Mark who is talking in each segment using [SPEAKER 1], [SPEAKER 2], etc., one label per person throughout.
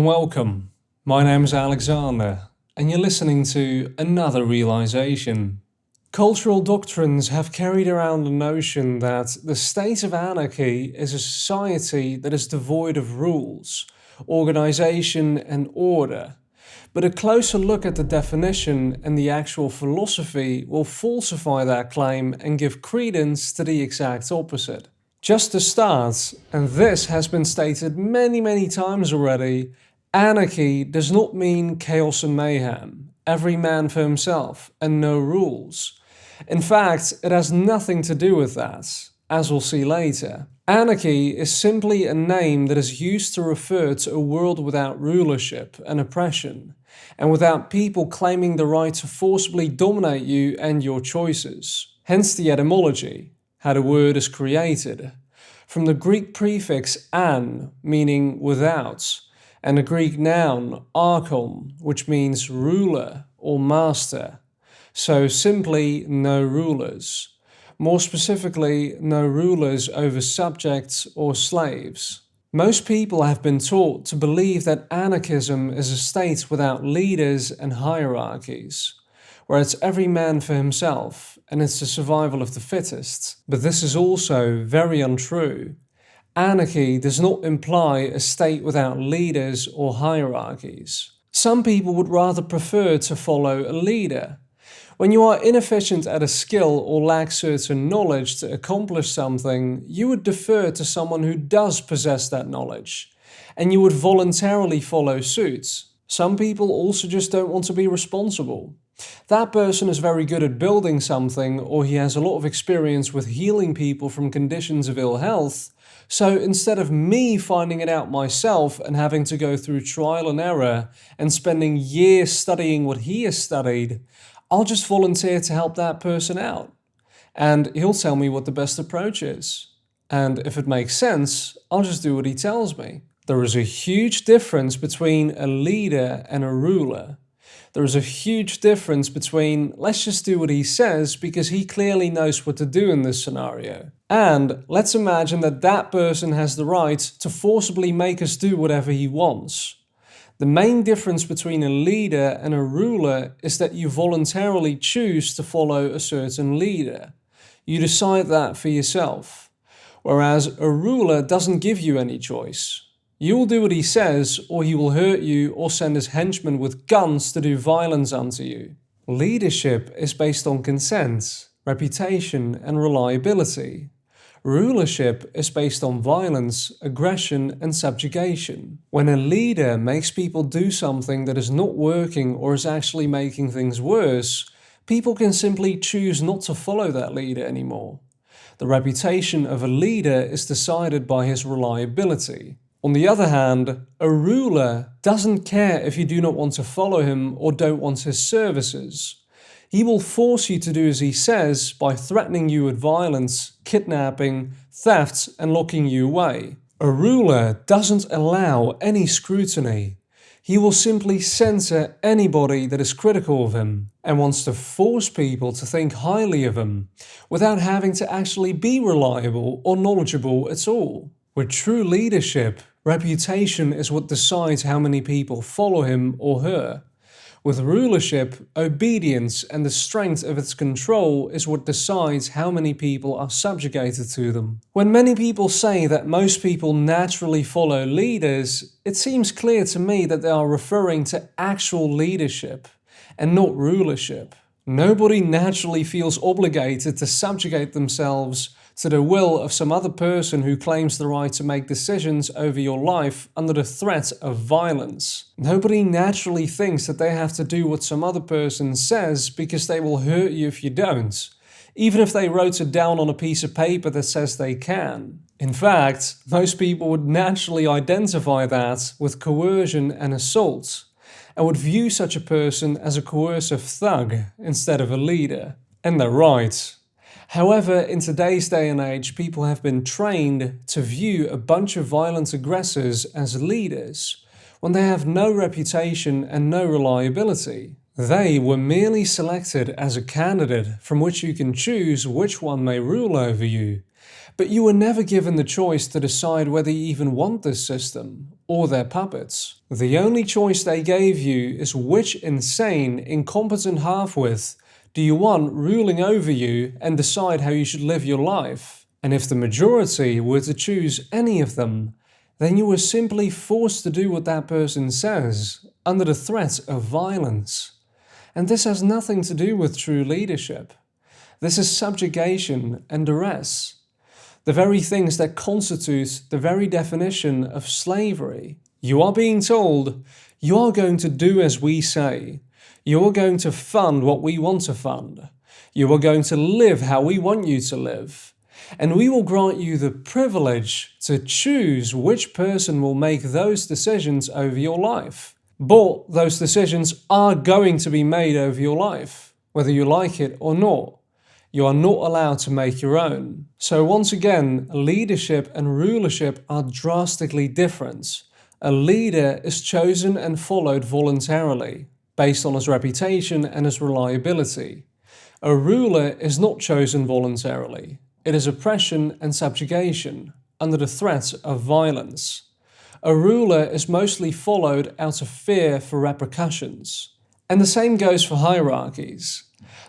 [SPEAKER 1] welcome. My name is Alexander, and you're listening to Another Realization. Cultural doctrines have carried around the notion that the state of anarchy is a society that is devoid of rules, organization, and order. But a closer look at the definition and the actual philosophy will falsify that claim and give credence to the exact opposite. Just to start, and this has been stated many times already, anarchy does not mean chaos and mayhem, every man for himself, and no rules. In fact, it has nothing to do with that, as we'll see later. Anarchy is simply a name that is used to refer to a world without rulership and oppression, and without people claiming the right to forcibly dominate you and your choices. Hence the etymology, how the word is created, from the Greek prefix an, meaning without, and the Greek noun archon, which means ruler or master. So simply no rulers. More specifically, no rulers over subjects or slaves. Most people have been taught to believe that anarchism is a state without leaders and hierarchies, where it's every man for himself and it's the survival of the fittest. But this is also very untrue. Anarchy does not imply a state without leaders or hierarchies. Some people would rather prefer to follow a leader. When you are inefficient at a skill or lack certain knowledge to accomplish something, you would defer to someone who does possess that knowledge, and you would voluntarily follow suit. Some people also just don't want to be responsible. That person is very good at building something, or he has a lot of experience with healing people from conditions of ill health, so instead of me finding it out myself and having to go through trial and error and spending years studying what he has studied, I'll just volunteer to help that person out. And he'll tell me what the best approach is. And if it makes sense, I'll just do what he tells me. There is a huge difference between a leader and a ruler. There is a huge difference between let's just do what he says because he clearly knows what to do in this scenario. And let's imagine that that person has the right to forcibly make us do whatever he wants. The main difference between a leader and a ruler is that you voluntarily choose to follow a certain leader. You decide that for yourself. Whereas a ruler doesn't give you any choice. You will do what he says, or he will hurt you or send his henchmen with guns to do violence unto you. Leadership is based on consent, reputation, and reliability. Rulership is based on violence, aggression, and subjugation. When a leader makes people do something that is not working or is actually making things worse, people can simply choose not to follow that leader anymore. The reputation of a leader is decided by his reliability. On the other hand, a ruler doesn't care if you do not want to follow him or don't want his services. He will force you to do as he says by threatening you with violence, kidnapping, theft, and locking you away. A ruler doesn't allow any scrutiny. He will simply censor anybody that is critical of him and wants to force people to think highly of him without having to actually be reliable or knowledgeable at all. With true leadership, reputation is what decides how many people follow him or her. With rulership, obedience and the strength of its control is what decides how many people are subjugated to them. When many people say that most people naturally follow leaders, it seems clear to me that they are referring to actual leadership and not rulership. Nobody naturally feels obligated to subjugate themselves to the will of some other person who claims the right to make decisions over your life under the threat of violence. Nobody naturally thinks that they have to do what some other person says because they will hurt you if you don't, even if they wrote it down on a piece of paper that says they can. In fact, most people would naturally identify that with coercion and assault, and would view such a person as a coercive thug instead of a leader. And they're right. However, in today's day and age, people have been trained to view a bunch of violent aggressors as leaders when they have no reputation and no reliability. They were merely selected as a candidate from which you can choose which one may rule over you, but you were never given the choice to decide whether you even want this system or their puppets. The only choice they gave you is which insane, incompetent half-wit do you want ruling over you and decide how you should live your life. And if the majority were to choose any of them, then you were simply forced to do what that person says, under the threat of violence. And this has nothing to do with true leadership. This is subjugation and duress. The very things that constitute the very definition of slavery. You are being told, you are going to do as we say. You are going to fund what we want to fund. You are going to live how we want you to live. And we will grant you the privilege to choose which person will make those decisions over your life. But those decisions are going to be made over your life, whether you like it or not. You are not allowed to make your own. So once again, leadership and rulership are drastically different. A leader is chosen and followed voluntarily, based on his reputation and his reliability. A ruler is not chosen voluntarily. It is oppression and subjugation, under the threat of violence. A ruler is mostly followed out of fear for repercussions. And the same goes for hierarchies.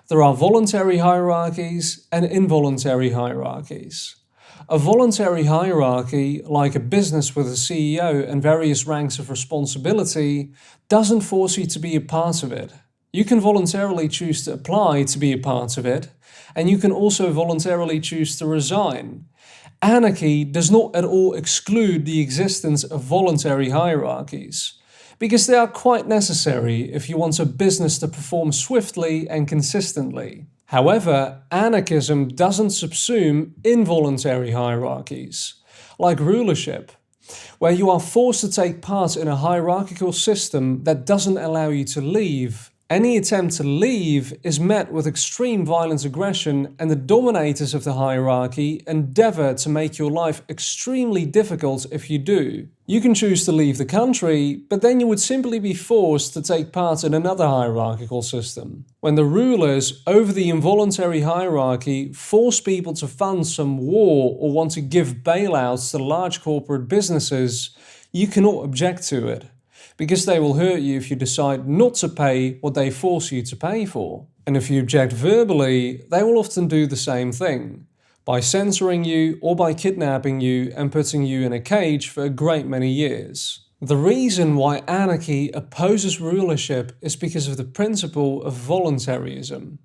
[SPEAKER 1] There are voluntary hierarchies and involuntary hierarchies. A voluntary hierarchy, like a business with a CEO and various ranks of responsibility, doesn't force you to be a part of it. You can voluntarily choose to apply to be a part of it, and you can also voluntarily choose to resign. Anarchy does not at all exclude the existence of voluntary hierarchies, because they are quite necessary if you want a business to perform swiftly and consistently. However, anarchism doesn't subsume involuntary hierarchies, like rulership, where you are forced to take part in a hierarchical system that doesn't allow you to leave. Any attempt to leave is met with extreme violent aggression, and the dominators of the hierarchy endeavour to make your life extremely difficult if you do. You can choose to leave the country, but then you would simply be forced to take part in another hierarchical system. When the rulers over the involuntary hierarchy force people to fund some war or want to give bailouts to large corporate businesses, you cannot object to it, because they will hurt you if you decide not to pay what they force you to pay for. And if you object verbally, they will often do the same thing, by censoring you or by kidnapping you and putting you in a cage for a great many years. The reason why anarchy opposes rulership is because of the principle of voluntarism.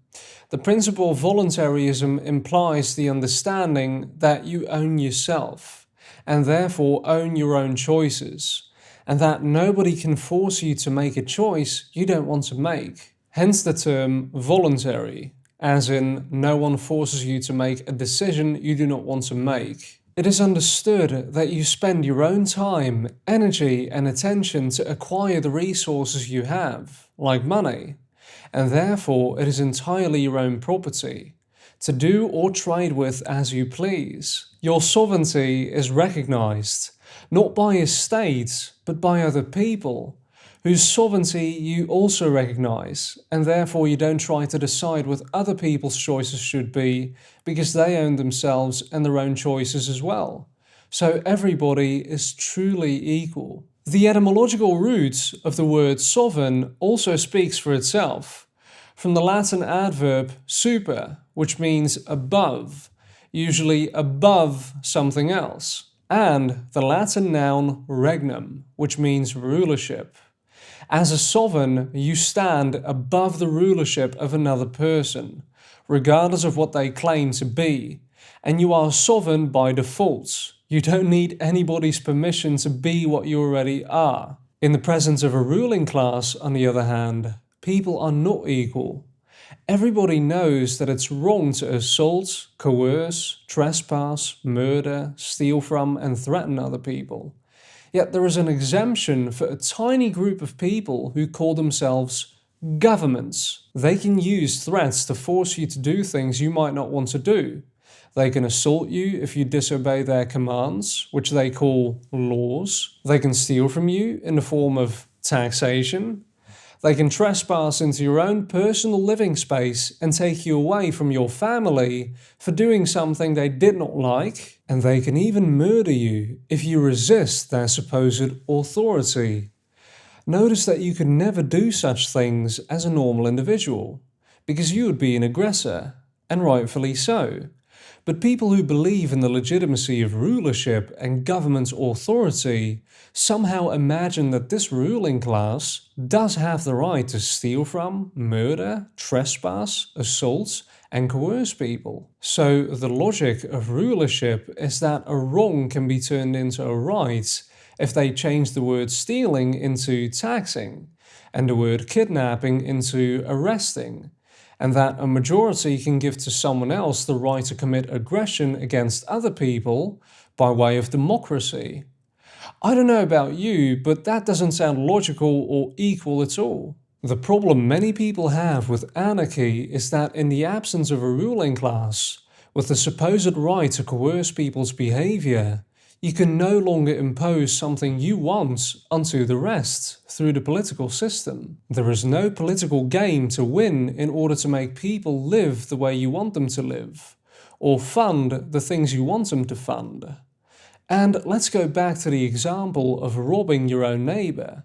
[SPEAKER 1] The principle of voluntarism implies the understanding that you own yourself, and therefore own your own choices, and that nobody can force you to make a choice you don't want to make. Hence the term voluntary, as in no one forces you to make a decision you do not want to make. It is understood that you spend your own time, energy and attention to acquire the resources you have, like money, and therefore it is entirely your own property, to do or trade with as you please. Your sovereignty is recognized, not by a state, but by other people, whose sovereignty you also recognize, and therefore you don't try to decide what other people's choices should be, because they own themselves and their own choices as well. So everybody is truly equal. The etymological root of the word sovereign also speaks for itself, from the Latin adverb super, which means above, usually above something else, and the Latin noun regnum, which means rulership. As a sovereign, you stand above the rulership of another person, regardless of what they claim to be, and you are sovereign by default. You don't need anybody's permission to be what you already are. In the presence of a ruling class, on the other hand, people are not equal. Everybody knows that it's wrong to assault, coerce, trespass, murder, steal from and threaten other people. Yet there is an exemption for a tiny group of people who call themselves governments. They can use threats to force you to do things you might not want to do. They can assault you if you disobey their commands, which they call laws. They can steal from you in the form of taxation. They can trespass into your own personal living space and take you away from your family for doing something they did not like, and they can even murder you if you resist their supposed authority. Notice that you could never do such things as a normal individual, because you would be an aggressor, and rightfully so. But people who believe in the legitimacy of rulership and government authority somehow imagine that this ruling class does have the right to steal from, murder, trespass, assault, and coerce people. So the logic of rulership is that a wrong can be turned into a right if they change the word stealing into taxing, and the word kidnapping into arresting, and that a majority can give to someone else the right to commit aggression against other people by way of democracy. I don't know about you, but that doesn't sound logical or equal at all. The problem many people have with anarchy is that in the absence of a ruling class, with the supposed right to coerce people's behavior, you can no longer impose something you want onto the rest through the political system. There is no political game to win in order to make people live the way you want them to live, or fund the things you want them to fund. And let's go back to the example of robbing your own neighbor.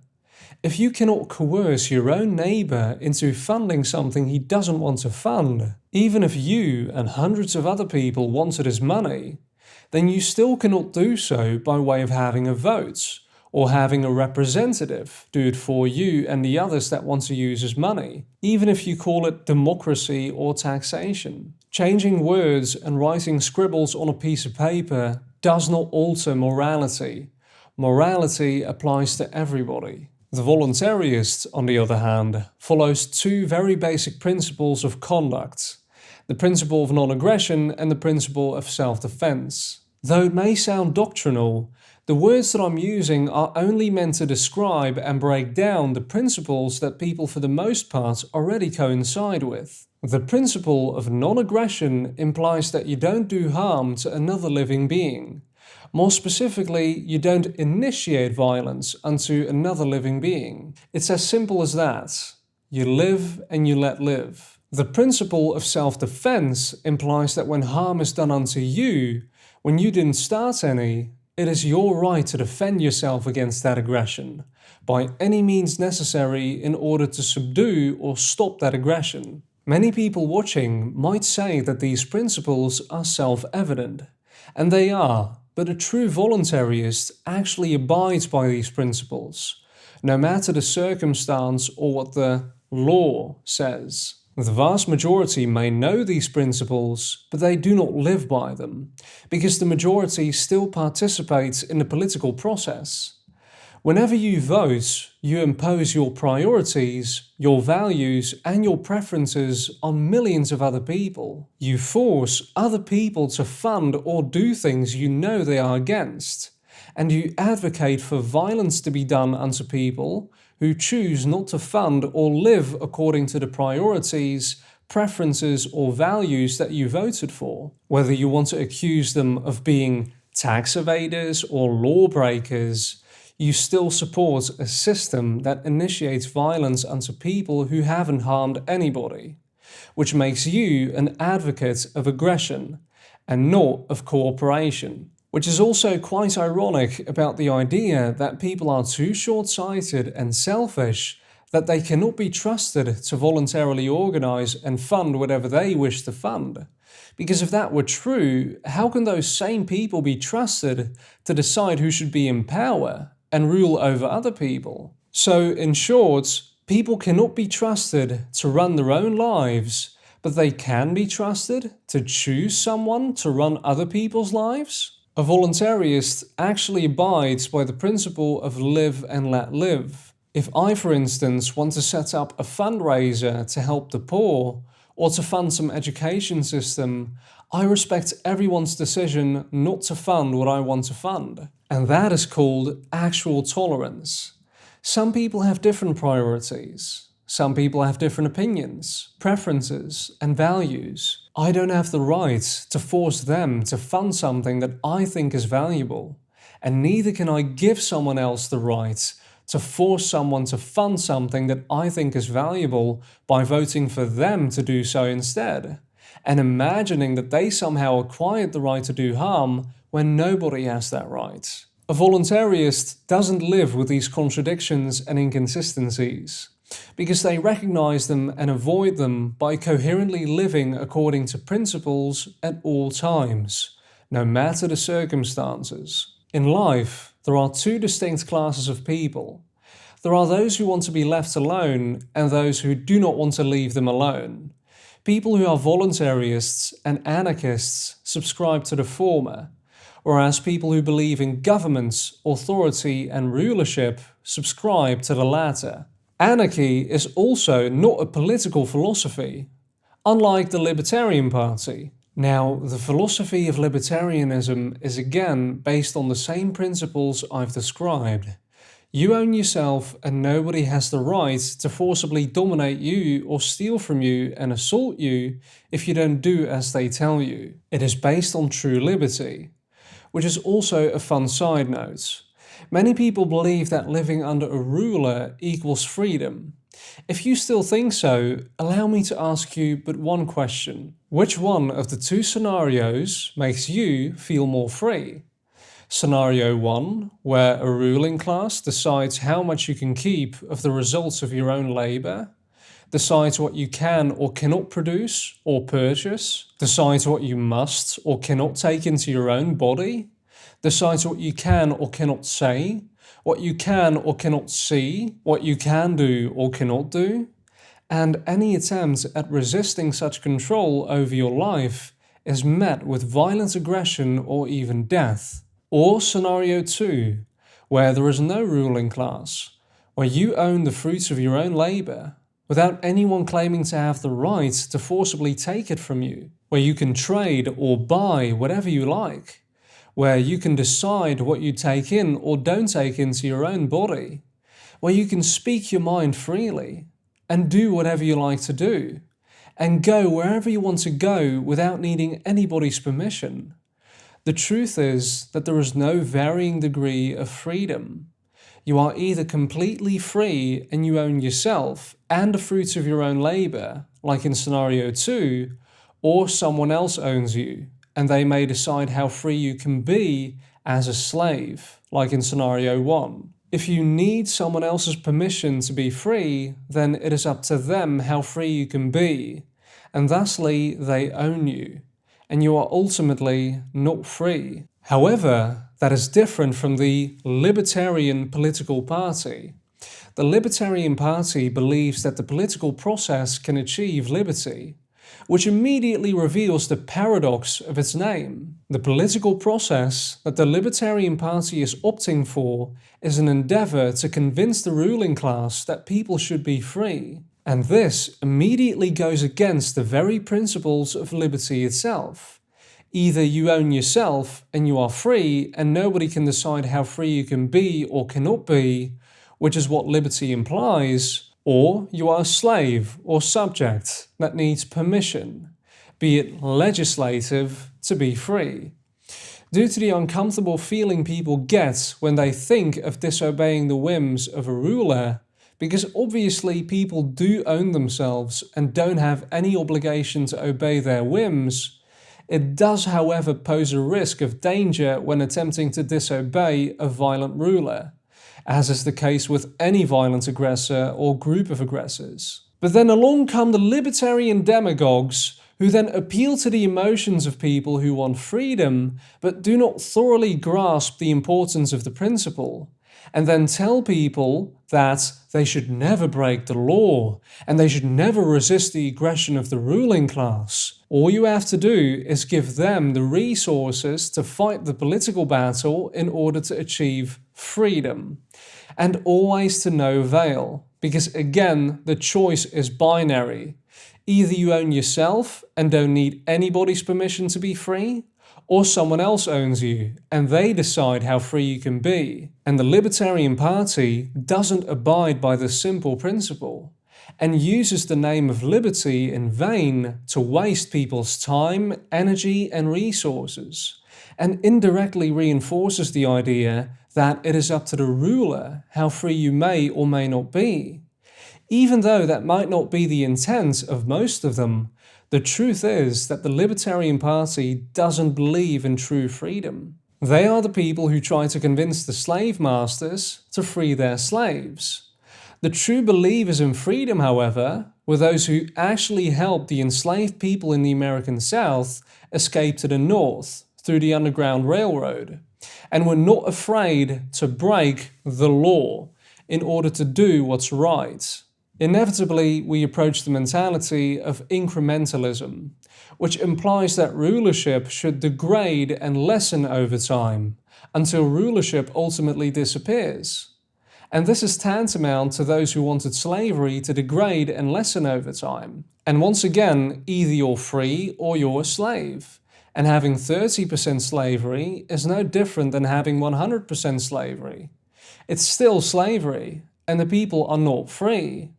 [SPEAKER 1] If you cannot coerce your own neighbor into funding something he doesn't want to fund, even if you and hundreds of other people wanted his money, then you still cannot do so by way of having a vote, or having a representative do it for you and the others that want to use his money, even if you call it democracy or taxation. Changing words and writing scribbles on a piece of paper does not alter morality. Morality applies to everybody. The voluntarist, on the other hand, follows two very basic principles of conduct: the principle of non-aggression and the principle of self-defense. Though it may sound doctrinal, the words that I'm using are only meant to describe and break down the principles that people for the most part already coincide with. The principle of non-aggression implies that you don't do harm to another living being. More specifically, you don't initiate violence unto another living being. It's as simple as that. You live and you let live. The principle of self-defense implies that when harm is done unto you, when you didn't start any, it is your right to defend yourself against that aggression, by any means necessary in order to subdue or stop that aggression. Many people watching might say that these principles are self-evident, and they are, but a true voluntarist actually abides by these principles, no matter the circumstance or what the law says. The vast majority may know these principles, but they do not live by them, because the majority still participates in the political process. Whenever you vote, you impose your priorities, your values, and your preferences on millions of other people. You force other people to fund or do things you know they are against, and you advocate for violence to be done unto people who choose not to fund or live according to the priorities, preferences, or values that you voted for. Whether you want to accuse them of being tax evaders or lawbreakers, you still support a system that initiates violence unto people who haven't harmed anybody, which makes you an advocate of aggression and not of cooperation. Which is also quite ironic about the idea that people are too short-sighted and selfish that they cannot be trusted to voluntarily organize and fund whatever they wish to fund. Because if that were true, how can those same people be trusted to decide who should be in power and rule over other people? So, in short, people cannot be trusted to run their own lives, but they can be trusted to choose someone to run other people's lives? A voluntarist actually abides by the principle of live and let live. If I, for instance, want to set up a fundraiser to help the poor, or to fund some education system, I respect everyone's decision not to fund what I want to fund. And that is called actual tolerance. Some people have different priorities. Some people have different opinions, preferences, and values. I don't have the right to force them to fund something that I think is valuable, and neither can I give someone else the right to force someone to fund something that I think is valuable by voting for them to do so instead, and imagining that they somehow acquired the right to do harm when nobody has that right. A voluntarist doesn't live with these contradictions and inconsistencies, because they recognize them and avoid them by coherently living according to principles at all times, no matter the circumstances. In life, there are two distinct classes of people. There are those who want to be left alone and those who do not want to leave them alone. People who are voluntarists and anarchists subscribe to the former, whereas people who believe in governments, authority and rulership subscribe to the latter. Anarchy is also not a political philosophy, unlike the Libertarian Party. Now, the philosophy of libertarianism is again based on the same principles I've described. You own yourself and nobody has the right to forcibly dominate you or steal from you and assault you if you don't do as they tell you. It is based on true liberty, which is also a fun side note. Many people believe that living under a ruler equals freedom. If you still think so, allow me to ask you but one question. Which one of the two scenarios makes you feel more free? Scenario 1, where a ruling class decides how much you can keep of the results of your own labor, decides what you can or cannot produce or purchase, decides what you must or cannot take into your own body, decides what you can or cannot say, what you can or cannot see, what you can do or cannot do, and any attempt at resisting such control over your life is met with violent aggression or even death. Or scenario 2, where there is no ruling class, where you own the fruits of your own labor, without anyone claiming to have the right to forcibly take it from you, where you can trade or buy whatever you like, where you can decide what you take in or don't take into your own body, where you can speak your mind freely and do whatever you like to do, and go wherever you want to go without needing anybody's permission. The truth is that there is no varying degree of freedom. You are either completely free and you own yourself and the fruits of your own labor, like in scenario 2, or someone else owns you, and they may decide how free you can be as a slave, like in scenario 1. If you need someone else's permission to be free, then it is up to them how free you can be, and thusly they own you, and you are ultimately not free. However, that is different from the libertarian political party. The Libertarian Party believes that the political process can achieve liberty, which immediately reveals the paradox of its name. The political process that the Libertarian Party is opting for is an endeavor to convince the ruling class that people should be free. And this immediately goes against the very principles of liberty itself. Either you own yourself and you are free and nobody can decide how free you can be or cannot be, which is what liberty implies, or you are a slave or subject that needs permission, be it legislative, to be free. Due to the uncomfortable feeling people get when they think of disobeying the whims of a ruler, because obviously people do own themselves and don't have any obligation to obey their whims, it does however pose a risk of danger when attempting to disobey a violent ruler, as is the case with any violent aggressor or group of aggressors. But then along come the libertarian demagogues who then appeal to the emotions of people who want freedom but do not thoroughly grasp the importance of the principle, and then tell people that they should never break the law and they should never resist the aggression of the ruling class. All you have to do is give them the resources to fight the political battle in order to achieve freedom. And always to no avail, because again, the choice is binary. Either you own yourself and don't need anybody's permission to be free, or someone else owns you and they decide how free you can be. And the Libertarian Party doesn't abide by this simple principle and uses the name of liberty in vain to waste people's time, energy and resources, and indirectly reinforces the idea that it is up to the ruler how free you may or may not be. Even though that might not be the intent of most of them, the truth is that the Libertarian Party doesn't believe in true freedom. They are the people who try to convince the slave masters to free their slaves. The true believers in freedom, however, were those who actually helped the enslaved people in the American South escape to the North through the Underground Railroad, and were not afraid to break the law in order to do what's right. Inevitably, we approach the mentality of incrementalism, which implies that rulership should degrade and lessen over time, until rulership ultimately disappears. And this is tantamount to those who wanted slavery to degrade and lessen over time. And once again, either you're free or you're a slave. And having 30% slavery is no different than having 100% slavery. It's still slavery, and the people are not free.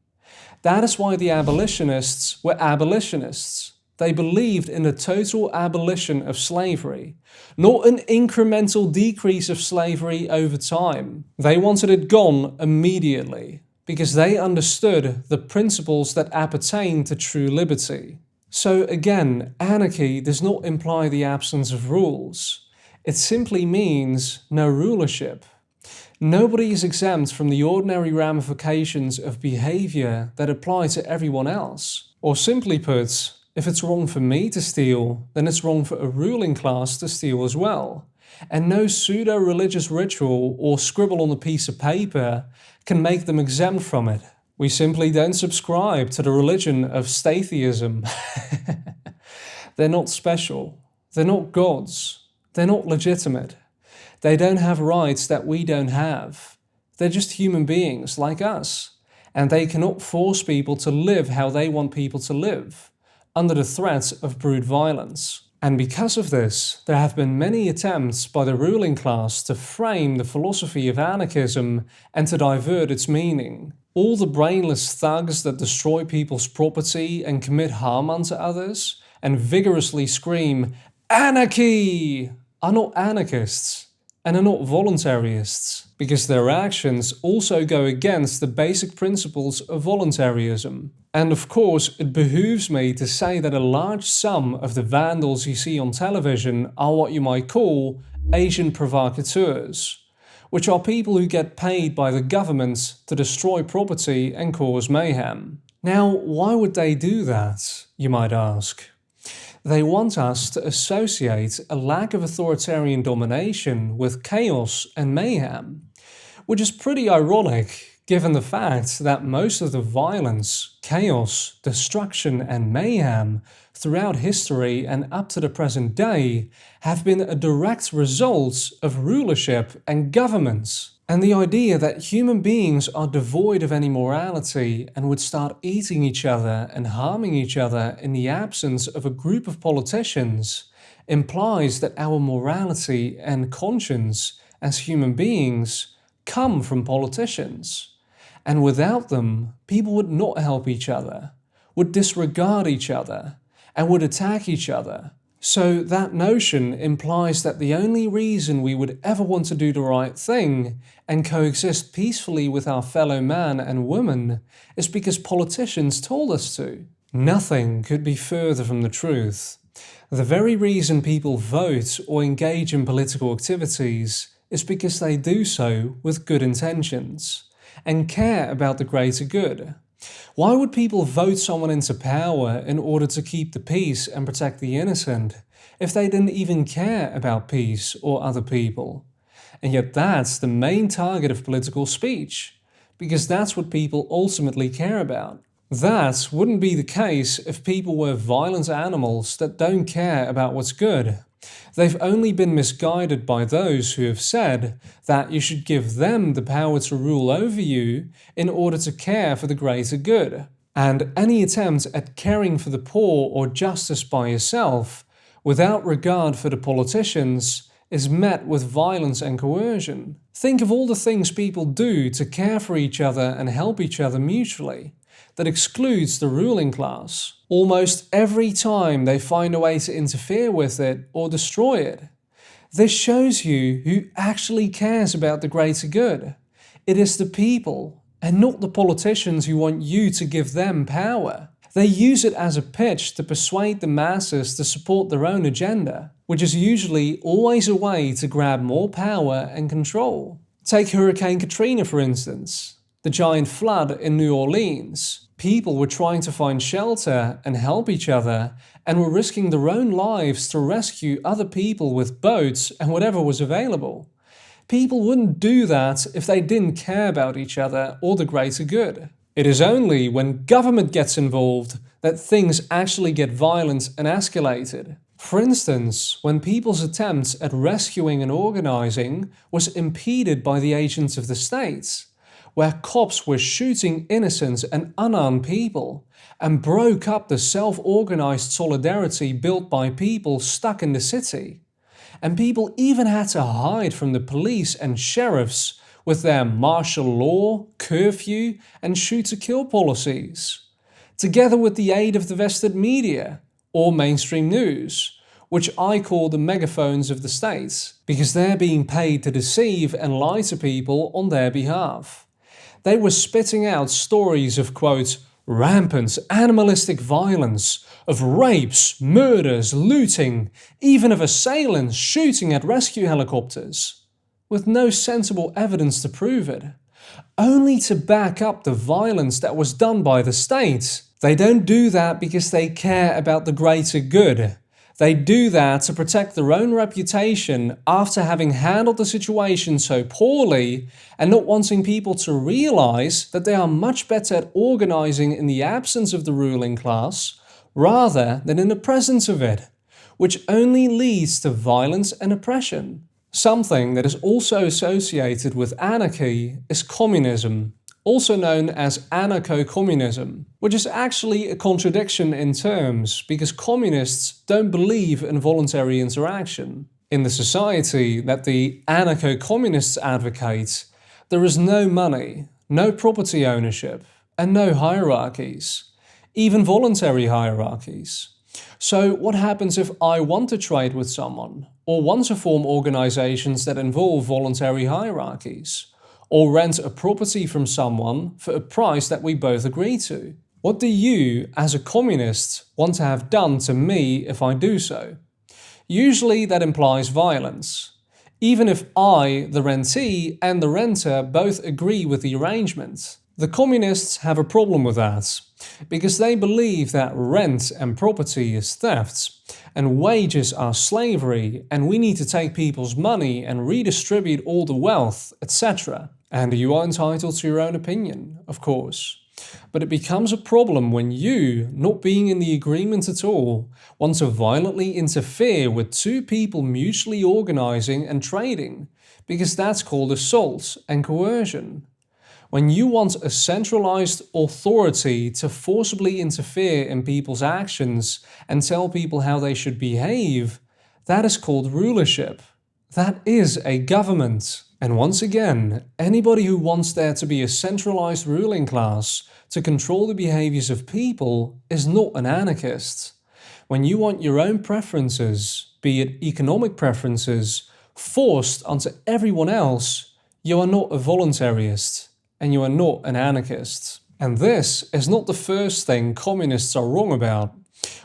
[SPEAKER 1] That is why the abolitionists were abolitionists. They believed in the total abolition of slavery, not an incremental decrease of slavery over time. They wanted it gone immediately, because they understood the principles that appertain to true liberty. So again, anarchy does not imply the absence of rules. It simply means no rulership. Nobody is exempt from the ordinary ramifications of behavior that apply to everyone else. Or simply put, if it's wrong for me to steal, then it's wrong for a ruling class to steal as well. And no pseudo-religious ritual or scribble on a piece of paper can make them exempt from it. We simply don't subscribe to the religion of statism. They're not special. They're not gods. They're not legitimate. They don't have rights that we don't have. They're just human beings like us. And they cannot force people to live how they want people to live, under the threat of brute violence. And because of this, there have been many attempts by the ruling class to frame the philosophy of anarchism and to divert its meaning. All the brainless thugs that destroy people's property and commit harm unto others and vigorously scream, "Anarchy!" are not anarchists. And are not voluntarists, because their actions also go against the basic principles of voluntarism. And of course, it behooves me to say that a large sum of the vandals you see on television are what you might call Asian provocateurs, which are people who get paid by the government to destroy property and cause mayhem. Now, why would they do that, you might ask? They want us to associate a lack of authoritarian domination with chaos and mayhem, which is pretty ironic given the fact that most of the violence, chaos, destruction and mayhem throughout history and up to the present day have been a direct result of rulership and governments. And the idea that human beings are devoid of any morality and would start eating each other and harming each other in the absence of a group of politicians implies that our morality and conscience as human beings come from politicians. And without them, people would not help each other, would disregard each other, and would attack each other. So that notion implies that the only reason we would ever want to do the right thing and coexist peacefully with our fellow man and woman is because politicians told us to. Nothing could be further from the truth. The very reason people vote or engage in political activities is because they do so with good intentions and care about the greater good. Why would people vote someone into power in order to keep the peace and protect the innocent if they didn't even care about peace or other people? And yet that's the main target of political speech, because that's what people ultimately care about. That wouldn't be the case if people were violent animals that don't care about what's good. They've only been misguided by those who have said that you should give them the power to rule over you in order to care for the greater good. And any attempt at caring for the poor or justice by yourself, without regard for the politicians, is met with violence and coercion. Think of all the things people do to care for each other and help each other mutually. That excludes the ruling class. Almost every time they find a way to interfere with it or destroy it. This shows you who actually cares about the greater good. It is the people, and not the politicians who want you to give them power. They use it as a pitch to persuade the masses to support their own agenda, which is usually always a way to grab more power and control. Take Hurricane Katrina for instance, the giant flood in New Orleans. People were trying to find shelter and help each other, and were risking their own lives to rescue other people with boats and whatever was available. People wouldn't do that if they didn't care about each other or the greater good. It is only when government gets involved that things actually get violent and escalated. For instance, when people's attempts at rescuing and organizing was impeded by the agents of the state, where cops were shooting innocent and unarmed people and broke up the self-organized solidarity built by people stuck in the city. And people even had to hide from the police and sheriffs with their martial law, curfew and shoot-to-kill policies, together with the aid of the vested media, or mainstream news, which I call the megaphones of the state, because they're being paid to deceive and lie to people on their behalf. They were spitting out stories of, quote, rampant animalistic violence, of rapes, murders, looting, even of assailants shooting at rescue helicopters, with no sensible evidence to prove it, only to back up the violence that was done by the state. They don't do that because they care about the greater good. They do that to protect their own reputation after having handled the situation so poorly and not wanting people to realize that they are much better at organizing in the absence of the ruling class rather than in the presence of it, which only leads to violence and oppression. Something that is also associated with anarchy is communism, also known as anarcho-communism, which is actually a contradiction in terms because communists don't believe in voluntary interaction. In the society that the anarcho-communists advocate, there is no money, no property ownership, and no hierarchies, even voluntary hierarchies. So what happens if I want to trade with someone, or want to form organizations that involve voluntary hierarchies? Or rent a property from someone for a price that we both agree to? What do you, as a communist, want to have done to me if I do so? Usually that implies violence, even if I, the rentee, and the renter both agree with the arrangement. The communists have a problem with that, because they believe that rent and property is theft, and wages are slavery, and we need to take people's money and redistribute all the wealth, etc. And you are entitled to your own opinion, of course. But it becomes a problem when you, not being in the agreement at all, want to violently interfere with two people mutually organizing and trading, because that's called assault and coercion. When you want a centralized authority to forcibly interfere in people's actions and tell people how they should behave, that is called rulership. That is a government. And once again, anybody who wants there to be a centralized ruling class to control the behaviors of people is not an anarchist. When you want your own preferences, be it economic preferences, forced onto everyone else, you are not a voluntarist. And you are not an anarchist. And this is not the first thing communists are wrong about.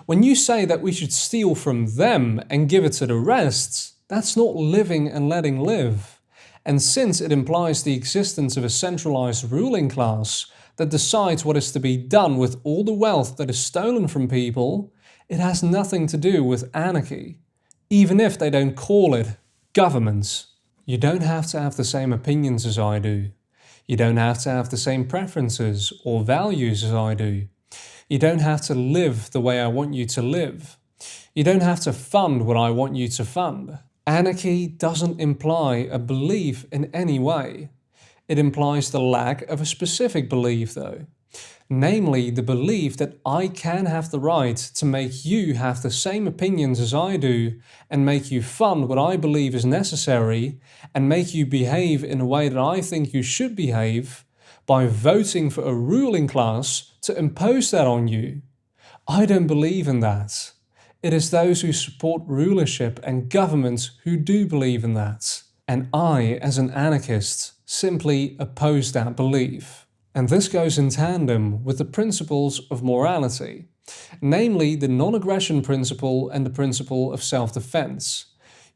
[SPEAKER 1] When you say that we should steal from them and give it to the rest, that's not living and letting live. And since it implies the existence of a centralized ruling class that decides what is to be done with all the wealth that is stolen from people, it has nothing to do with anarchy, even if they don't call it government. You don't have to have the same opinions as I do. You don't have to have the same preferences or values as I do. You don't have to live the way I want you to live. You don't have to fund what I want you to fund. Anarchy doesn't imply a belief in any way. It implies the lack of a specific belief though. Namely, the belief that I can have the right to make you have the same opinions as I do and make you fund what I believe is necessary and make you behave in a way that I think you should behave by voting for a ruling class to impose that on you. I don't believe in that. It is those who support rulership and government who do believe in that. And I, as an anarchist, simply oppose that belief. And this goes in tandem with the principles of morality, namely the non-aggression principle and the principle of self-defense.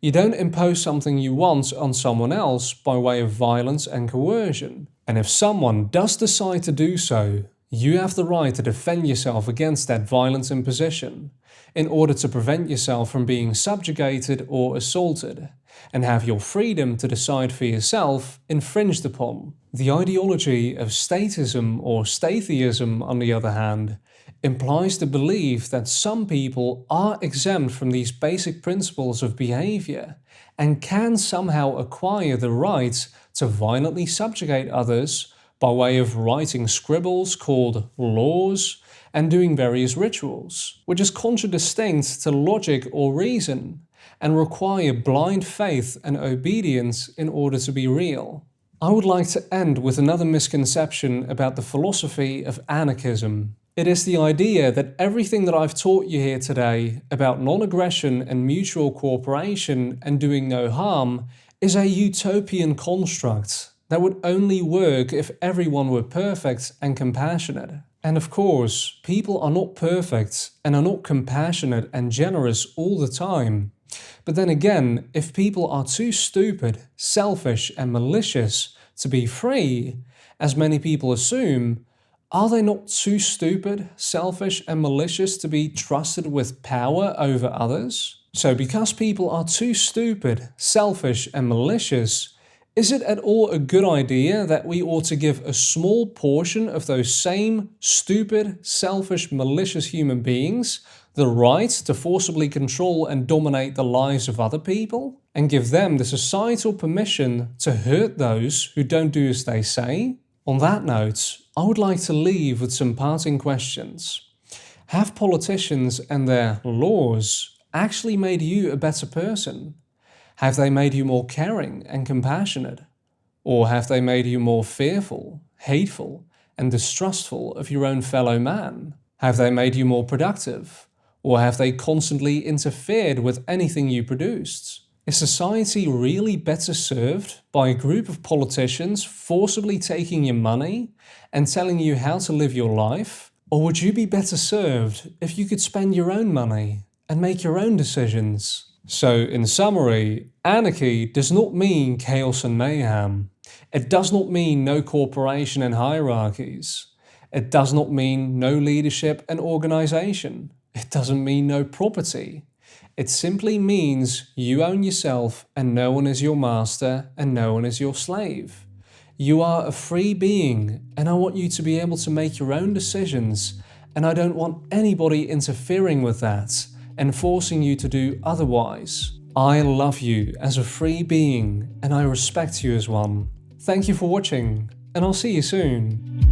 [SPEAKER 1] You don't impose something you want on someone else by way of violence and coercion. And if someone does decide to do so, you have the right to defend yourself against that violent imposition in order to prevent yourself from being subjugated or assaulted, and have your freedom to decide for yourself infringed upon. The ideology of statism or statheism, on the other hand, implies the belief that some people are exempt from these basic principles of behavior and can somehow acquire the right to violently subjugate others by way of writing scribbles called laws and doing various rituals, which is contradistinct to logic or reason and require blind faith and obedience in order to be real. I would like to end with another misconception about the philosophy of anarchism. It is the idea that everything that I've taught you here today about non-aggression and mutual cooperation and doing no harm is a utopian construct that would only work if everyone were perfect and compassionate. And of course, people are not perfect and are not compassionate and generous all the time. But then again, if people are too stupid, selfish and malicious to be free, as many people assume, are they not too stupid, selfish and malicious to be trusted with power over others? So because people are too stupid, selfish and malicious, is it at all a good idea that we ought to give a small portion of those same stupid, selfish, malicious human beings the right to forcibly control and dominate the lives of other people? And give them the societal permission to hurt those who don't do as they say? On that note, I would like to leave with some parting questions. Have politicians and their laws actually made you a better person? Have they made you more caring and compassionate? Or have they made you more fearful, hateful, and distrustful of your own fellow man? Have they made you more productive? Or have they constantly interfered with anything you produced? Is society really better served by a group of politicians forcibly taking your money and telling you how to live your life? Or would you be better served if you could spend your own money and make your own decisions? So, in summary, anarchy does not mean chaos and mayhem. It does not mean no cooperation and hierarchies. It does not mean no leadership and organization. It doesn't mean no property. It simply means you own yourself and no one is your master and no one is your slave. You are a free being and I want you to be able to make your own decisions, and I don't want anybody interfering with that and forcing you to do otherwise. I love you as a free being and I respect you as one. Thank you for watching, and I'll see you soon.